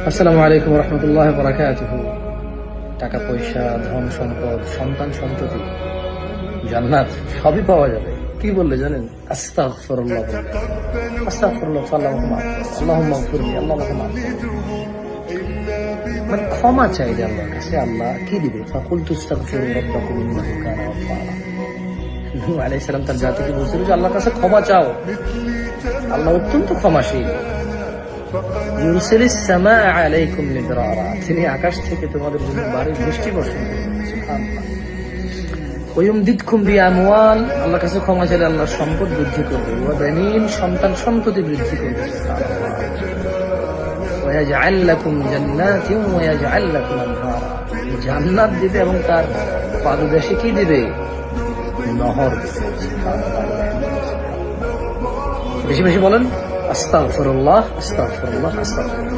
আসসালামু আলাইকুম রহমতুল্লাহ বারাকাতুহু। টাকা পয়সা, ধন সম্পদ, সন্তান সন্ততি, জান্নাত সবই পাওয়া যাবে। কি বললে জানেন? আস্তাগফিরুল্লাহ বললে। আস্তাগফিরুল্লাহ, আল্লাহুম্মা মাফ করো, আল্লাহুম্মা গফিরলি, আল্লাহ আমাকে মাফ করো। মানে ক্ষমা চাইলে আল্লাহর কাছে আল্লাহ কি দিবে? ফাকুলতু আস্তাগফিরু রাব্বাকুম ইন্নাহু কানা গাফফারা। নূহ আলাইহিস সালাম তার জাতিকে বলছিল যে আল্লাহর কাছে ক্ষমা চাও, আল্লাহ অত্যন্ত ক্ষমাশীল। ইউরসিলিস সামাআ আলাইকুম মিদরারা, তিনি আকাশ থেকে তোমাদের জন্য বাড়ির বৃষ্টি বর্ষণ করবেন। সুবহানাল্লাহ। ওয়ায়ুমদিদকুম বিআমওয়াল, আল্লাহর কাছে ক্ষমা চাইলে আল্লাহ সম্পদ বৃদ্ধি করবে। ওয়া বানিন, সন্তান সন্ততি বৃদ্ধি করবে। সুবহানাল্লাহ। ওয়ায়াজআল লাকুম জান্নাতিন ওয়ায়াজআল লাকুম আনহারা, জান্নাত দিবে এবং তার পাদদেশে কি দিবে? নহর দিবে। সুবহানাল্লাহ। বেশি বেশি বলেন আস্তাগফিরুল্লাহ, আস্তাগফিরুল্লাহ, আস্তাগফিরুল্লাহ।